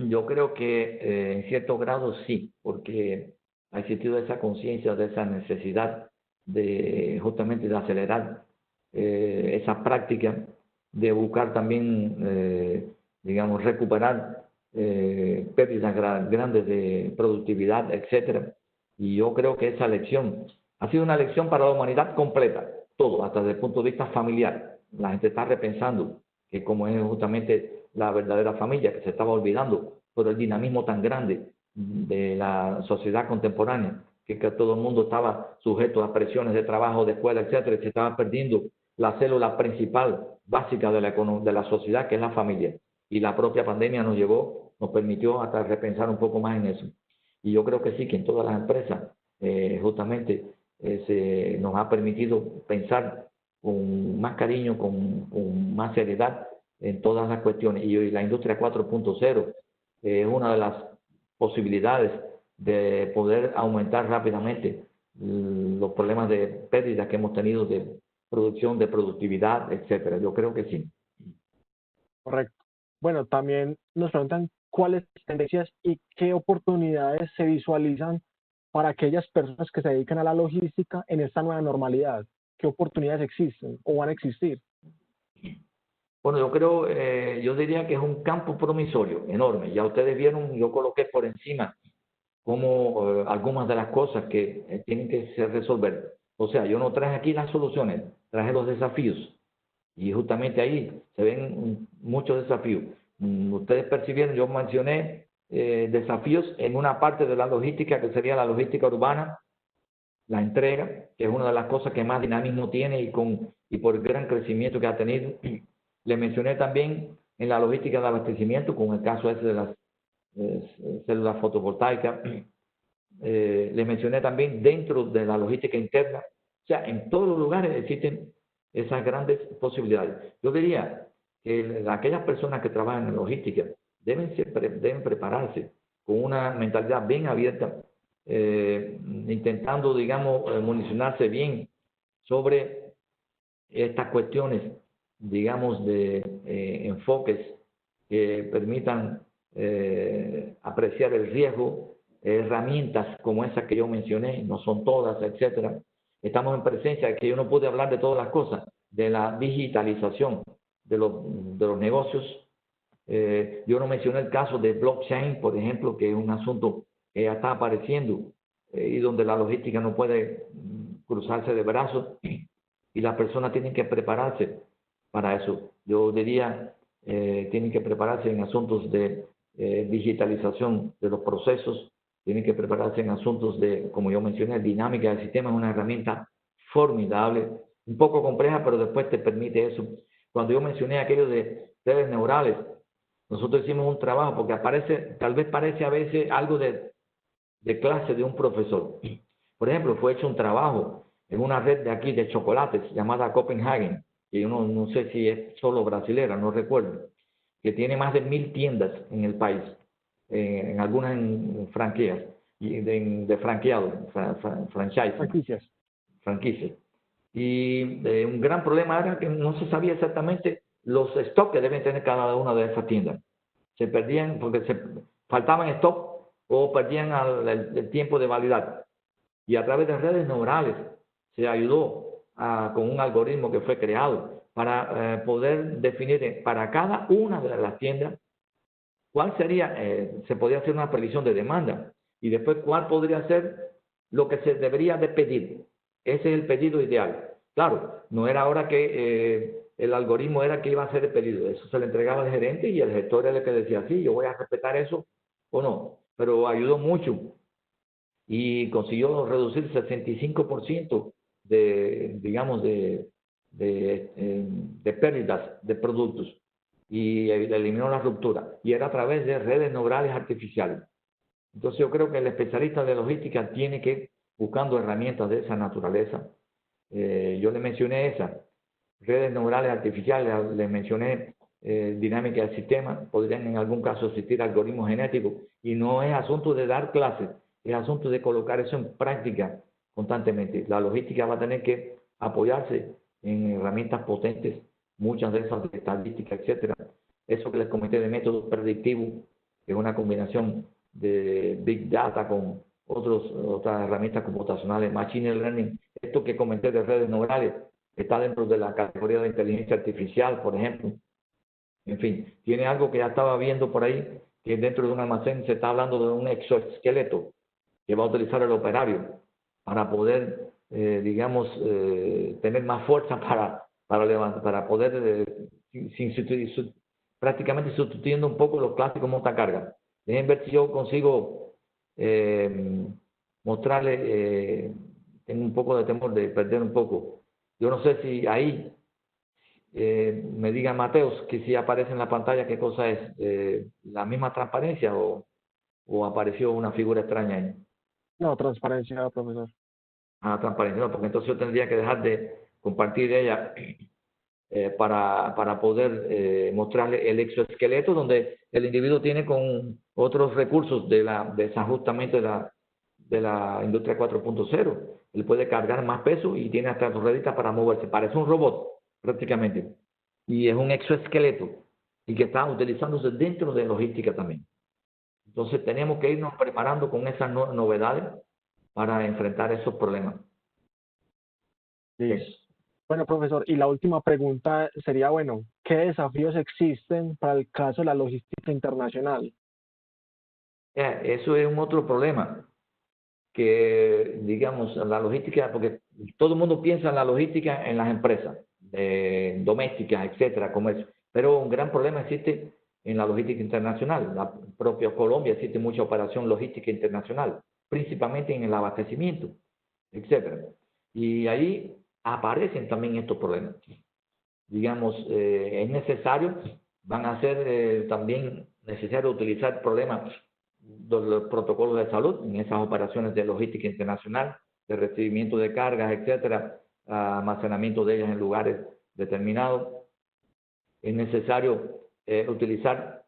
Yo creo que en cierto grado sí, porque ha existido esa conciencia de esa necesidad de justamente de acelerar esa práctica de buscar también, digamos, recuperar pérdidas grandes de productividad, etcétera. Y yo creo que esa lección ha sido una lección para la humanidad completa, todo, hasta desde el punto de vista familiar. La gente está repensando que como es justamente la verdadera familia, que se estaba olvidando por el dinamismo tan grande de la sociedad contemporánea, que todo el mundo estaba sujeto a presiones de trabajo, de escuela, etcétera, y se estaba perdiendo la célula principal, básica de la sociedad, que es la familia. Y la propia pandemia nos permitió hasta repensar un poco más en eso. Y yo creo que sí, que en todas las empresas, justamente, nos ha permitido pensar con más cariño, con más seriedad en todas las cuestiones. Y la industria 4.0 es una de las posibilidades de poder aumentar rápidamente los problemas de pérdidas que hemos tenido de producción, de productividad, etcétera. Yo creo que sí. Correcto. Bueno, también nos preguntan cuáles tendencias y qué oportunidades se visualizan para aquellas personas que se dedican a la logística en esta nueva normalidad. ¿Qué oportunidades existen o van a existir? Bueno, yo creo, yo diría que es un campo promisorio enorme. Ya ustedes vieron, yo coloqué por encima como algunas de las cosas que tienen que ser resolver. O sea, yo no traje aquí las soluciones, traje los desafíos. Y justamente ahí se ven muchos desafíos. Ustedes percibieron, yo mencioné desafíos en una parte de la logística, que sería la logística urbana, la entrega, que es una de las cosas que más dinamismo tiene y por el gran crecimiento que ha tenido. Le mencioné también en la logística de abastecimiento, con el caso ese de las células fotovoltaicas. Les mencioné también dentro de la logística interna. O sea, en todos los lugares existen esas grandes posibilidades. Yo diría que aquellas personas que trabajan en logística deben prepararse con una mentalidad bien abierta, intentando, digamos, municionarse bien sobre estas cuestiones, digamos, de enfoques que permitan apreciar el riesgo, herramientas como esas que yo mencioné, no son todas, etcétera. Estamos en presencia de que yo no pude hablar de todas las cosas, de la digitalización de los negocios. Yo no mencioné el caso de blockchain, por ejemplo, que es un asunto que ya está apareciendo y donde la logística no puede cruzarse de brazos y las personas tienen que prepararse para eso. Yo diría, tienen que prepararse en asuntos de digitalización de los procesos, tienen que prepararse en asuntos de, como yo mencioné, dinámica del sistema, es una herramienta formidable, un poco compleja, pero después te permite eso. Cuando yo mencioné aquello de redes neurales, nosotros hicimos un trabajo, porque tal vez parece a veces algo de clase de un profesor. Por ejemplo, fue hecho un trabajo en una red de aquí de chocolates llamada Copenhagen, que yo no sé si es solo brasilera, no recuerdo, que tiene más de 1000 tiendas en el país, en algunas en franquías, de franqueado, Franquicias. franquicias. Y un gran problema era que no se sabía exactamente los stocks que deben tener cada una de esas tiendas. Se perdían porque faltaban stock o perdían el tiempo de validad. Y a través de redes neurales se ayudó con un algoritmo que fue creado para poder definir para cada una de las tiendas cuál sería, se podría hacer una previsión de demanda y después cuál podría ser lo que se debería de pedir. Ese es el pedido ideal. Claro, no era ahora que el algoritmo era que iba a hacer el pedido, eso se le entregaba al gerente y el gestor era el que decía, sí, yo voy a respetar eso o no, pero ayudó mucho y consiguió reducir el 65% digamos, de pérdidas de productos y eliminó la ruptura. Y era a través de redes neurales artificiales. Entonces yo creo que el especialista de logística tiene que ir buscando herramientas de esa naturaleza. Yo le mencioné esas redes neurales artificiales, les mencioné dinámica del sistema, podrían en algún caso existir algoritmos genéticos y no es asunto de dar clases, es asunto de colocar eso en práctica constantemente. La logística va a tener que apoyarse en herramientas potentes, muchas de esas de estadística, etcétera. Eso que les comenté de métodos predictivos, que es una combinación de Big Data con otras herramientas computacionales, Machine Learning, esto que comenté de redes neurales, está dentro de la categoría de inteligencia artificial, por ejemplo. En fin, tiene algo que ya estaba viendo por ahí, que dentro de un almacén se está hablando de un exoesqueleto que va a utilizar el operario para poder, digamos, tener más fuerza para levantar, para poder, prácticamente sustituyendo un poco los clásicos montacargas. Dejen ver si yo consigo mostrarle, tengo un poco de temor de perder un poco. Yo no sé si ahí me diga Mateos que si aparece en la pantalla qué cosa es, la misma transparencia o apareció una figura extraña ahí. No, transparencia, profesor. Ah, transparencia, no, porque entonces yo tendría que dejar de compartir ella para poder mostrarle el exoesqueleto donde el individuo tiene con otros recursos de desajustamiento de la industria 4.0. Él puede cargar más peso y tiene hasta rueditas para moverse. Parece un robot prácticamente. Y es un exoesqueleto y que está utilizándose dentro de logística también. Entonces tenemos que irnos preparando con esas novedades para enfrentar esos problemas. Listo. Bueno, profesor, y la última pregunta sería, bueno, ¿qué desafíos existen para el caso de la logística internacional? Eso es un otro problema, que digamos, la logística, porque todo el mundo piensa en la logística en las empresas domésticas, etcétera, comercio, pero un gran problema existe en la logística internacional. La propia Colombia existe mucha operación logística internacional, principalmente en el abastecimiento, etcétera. Y ahí aparecen también estos problemas. Digamos, es necesario, van a ser también necesario utilizar problemas de los protocolos de salud en esas operaciones de logística internacional, de recibimiento de cargas, etcétera, almacenamiento de ellas en lugares determinados. Es necesario utilizar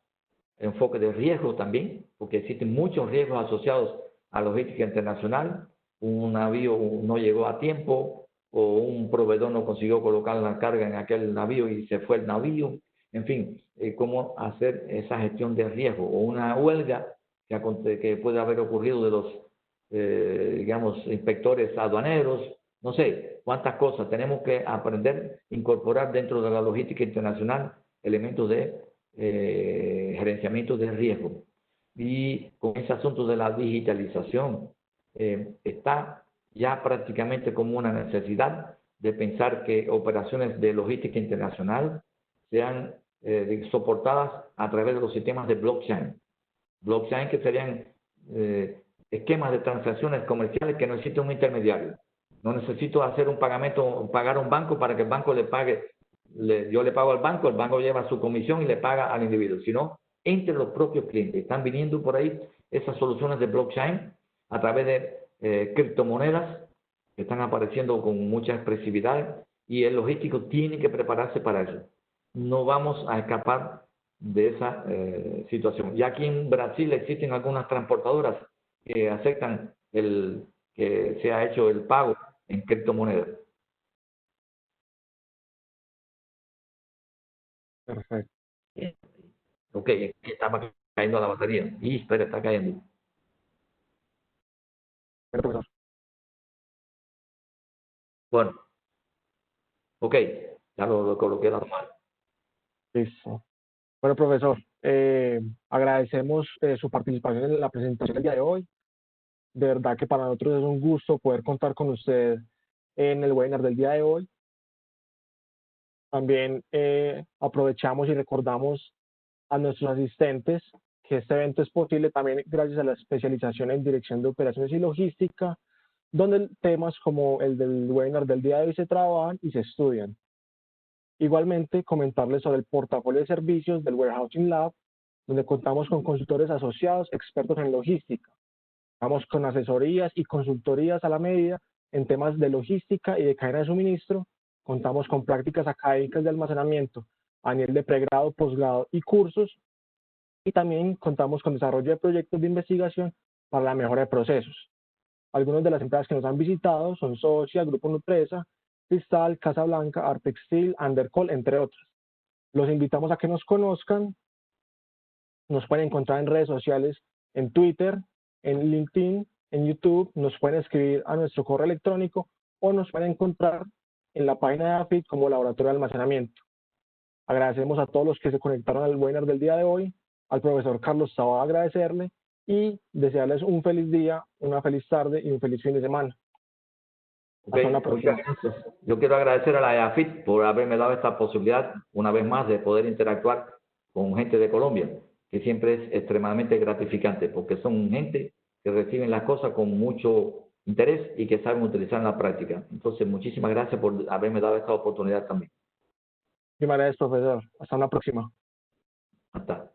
enfoque de riesgo también, porque existen muchos riesgos asociados a logística internacional. Un navío no llegó a tiempo o un proveedor no consiguió colocar la carga en aquel navío y se fue el navío. En fin, cómo hacer esa gestión de riesgo o una huelga que puede haber ocurrido de los, digamos, inspectores aduaneros. No sé cuántas cosas tenemos que aprender, incorporar dentro de la logística internacional elementos de gerenciamiento de riesgo. Y con ese asunto de la digitalización, está ya prácticamente como una necesidad de pensar que operaciones de logística internacional sean soportadas a través de los sistemas de blockchain. Blockchain que serían esquemas de transacciones comerciales que no existe un intermediario. No necesito hacer un pagamento, pagar a un banco para que el banco le pague. Yo le pago al banco, el banco lleva su comisión y le paga al individuo, sino entre los propios clientes. Están viniendo por ahí esas soluciones de blockchain a través de criptomonedas que están apareciendo con mucha expresividad y el logístico tiene que prepararse para eso. No vamos a escapar de esa situación. Ya aquí en Brasil existen algunas transportadoras que aceptan que se ha hecho el pago en criptomonedas. Perfecto. Ok, estaba cayendo la batería. Y espera, está cayendo. Bueno, profesor. Bueno, ok, ya lo coloqué normal. Listo. Bueno, profesor, agradecemos su participación en la presentación del día de hoy. De verdad que para nosotros es un gusto poder contar con usted en el webinar del día de hoy. También aprovechamos y recordamos a nuestros asistentes que este evento es posible también gracias a la especialización en dirección de operaciones y logística, donde temas como el del webinar del día de hoy se trabajan y se estudian. Igualmente, comentarles sobre el portafolio de servicios del Warehousing Lab, donde contamos con consultores asociados, expertos en logística. Vamos con asesorías y consultorías a la medida en temas de logística y de cadena de suministro. Contamos con prácticas académicas de almacenamiento a nivel de pregrado, posgrado y cursos. Y también contamos con desarrollo de proyectos de investigación para la mejora de procesos. Algunas de las empresas que nos han visitado son Socia, Grupo Nutresa, Cristal, Casablanca, Artextil, Andercol, entre otras. Los invitamos a que nos conozcan. Nos pueden encontrar en redes sociales, en Twitter, en LinkedIn, en YouTube. Nos pueden escribir a nuestro correo electrónico o nos pueden encontrar en la página de AFIT como laboratorio de almacenamiento. Agradecemos a todos los que se conectaron al webinar del día de hoy, al profesor Carlos Tawada agradecerle y desearles un feliz día, una feliz tarde y un feliz fin de semana. Okay, muchas gracias. Yo quiero agradecer a la EAFIT por haberme dado esta posibilidad, una vez más, de poder interactuar con gente de Colombia, que siempre es extremadamente gratificante, porque son gente que reciben las cosas con mucho interés y que saben utilizar en la práctica. Entonces, muchísimas gracias por haberme dado esta oportunidad también. Muchas gracias, profesor. Hasta una próxima. Hasta.